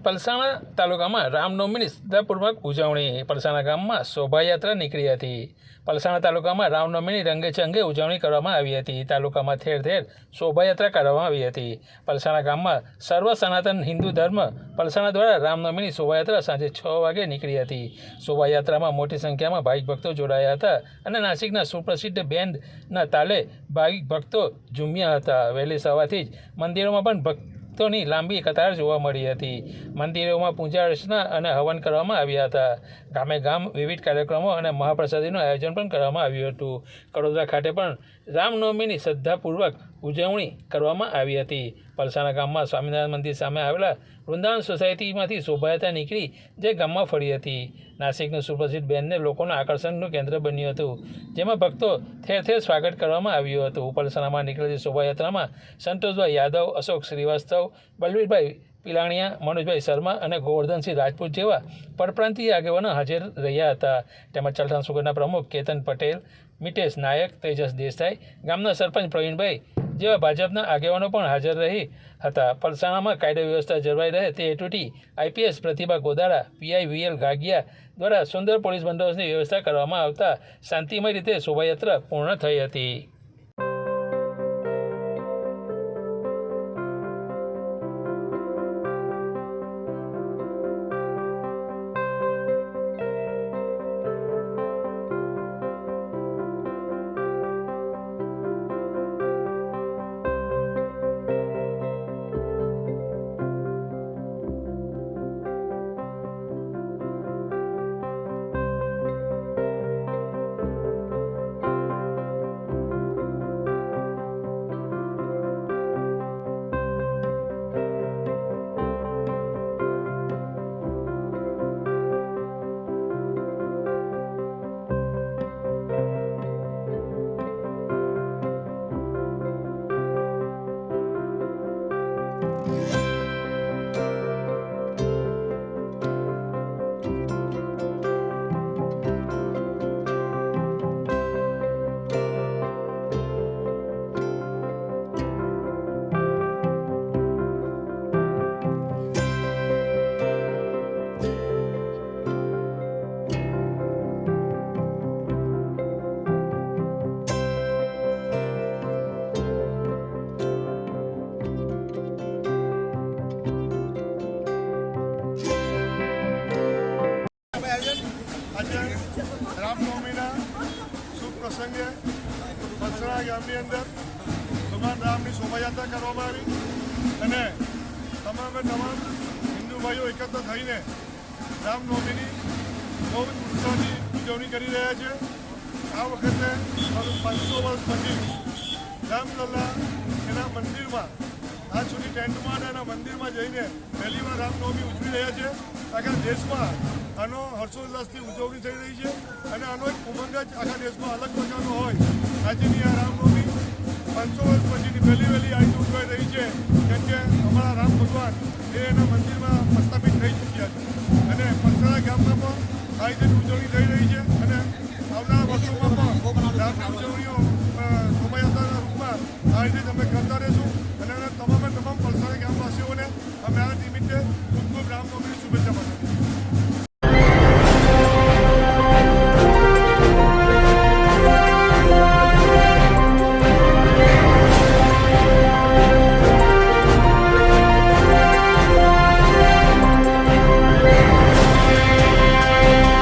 પલસાણા તાલુકામાં રામનવમીની શ્રદ્ધાપૂર્વક ઉજવણી. પલસાણા ગામમાં શોભાયાત્રા નીકળી હતી. પલસાણા તાલુકામાં રામનવમીની રંગેચંગે ઉજવણી કરવામાં આવી હતી. તાલુકામાં ઠેર ઠેર શોભાયાત્રા કાઢવામાં આવી હતી. પલસાણા ગામમાં સર્વ સનાતન હિન્દુ ધર્મ પલસાણા દ્વારા રામનવમીની શોભાયાત્રા સાંજે 6 વાગે નીકળી હતી. શોભાયાત્રામાં મોટી સંખ્યામાં ભાવિક ભક્તો જોડાયા હતા અને નાસિકના સુપ્રસિદ્ધ બેન્ડના તાલે ભાવિક ભક્તો ઝૂમ્યા હતા. વહેલી સવારથી જ મંદિરોમાં પણ ભક્તોની લાંબી કતાર જોવા મળી હતી. મંદિરોમાં પૂજા અર્ચના અને હવન કરવામાં આવ્યા હતા. ગામે ગામ વિવિધ કાર્યક્રમો અને મહાપ્રસાદીનું આયોજન પણ કરવામાં આવ્યું હતું. કડોદરા ખાતે પણ રામનવમીની શ્રદ્ધાપૂર્વક ઉજવણી કરવામાં આવી હતી. પલસાણા ગામમાં સ્વામિનારાયણ મંદિર સામે આવેલા વૃંદાવન સોસાયટીમાંથી શોભાયાત્રા નીકળી જે ગામમાં ફરી હતી. નાસિકનું સુપ્રસિદ્ધ બેન્ડને લોકોના આકર્ષણનું કેન્દ્ર બન્યું હતું, જેમાં ભક્તો ઠેર ઠેર સ્વાગત કરવામાં આવ્યું હતું. પલસાણામાં નીકળેલી શોભાયાત્રામાં સંતોષભાઈ યાદવ, અશોક શ્રીવાસ્તવ, બલવીરભાઈ પિલાણિયા, મનોજભાઈ શર્મા અને ગોવર્ધનસિંહ રાજપૂત જેવા પરપ્રાંતીય આગેવાનો હાજર રહ્યા હતા. તેમજ ચલથાણ સુગરના પ્રમુખ કેતન પટેલ, મિતેશ નાયક, તેજસ દેસાઈ, ગામના સરપંચ પ્રવીણભાઈ જેવા ભાજપના આગેવાનો પણ હાજર રહી હતા. પલસાણામાં કાયદો વ્યવસ્થા જળવાઈ રહે તે હેતુથી આઈપીએસ પ્રતિભા ગોદાડા, પીઆઈ વીએલ ગાગિયા દ્વારા સુંદર પોલીસ બંદોબસ્તની વ્યવસ્થા કરવામાં આવતા શાંતિમય રીતે શોભાયાત્રા પૂર્ણ થઈ હતી. આજે રામનવમીના શુભ પ્રસંગે પલસાણા ગામની અંદર ભગવાન રામની શોભાયાત્રા કરવામાં આવી અને તમામે તમામ હિન્દુ ભાઈઓ એકત્ર થઈને રામનવમીની બહુ જ ઉત્સાહથી ઉજવણી કરી રહ્યા છે. આ વખતે 500 વર્ષ પછી રામલલ્લા એના મંદિરમાં આજ સુધી ટેન્ટમાં અને એના મંદિરમાં જઈને પહેલીવાર રામનવમી ઉજવી રહ્યા છે. આખા દેશમાં આનો હર્ષોલ્લાસથી ઉજવણી થઈ રહી છે અને આનો એક ઉમંગ જ આખા દેશમાં અલગ પ્રકારનો હોય. આજની આ રામનવમી 500 વર્ષ પછીની વહેલી આ રીતે ઉજવાઈ રહી છે, કેમ કે અમારા રામ ભગવાન એના મંદિરમાં પ્રસ્થાપિત થઈ ચૂક્યા છે અને પલસાણા ગામમાં પણ આ રીતે ઉજવણી થઈ રહી છે અને આવનારા વર્ષોમાં પણ રામની ઉજવણીઓ શોભાયાત્રાના રૂપમાં આ રીતે અમે કરતા રહીશું અને તમામ પલસાણા ગામવાસીઓને અમે આ નિમિત્તે ખૂબ ખૂબ રામનવમીની શુભેચ્છા પાઠવીએ.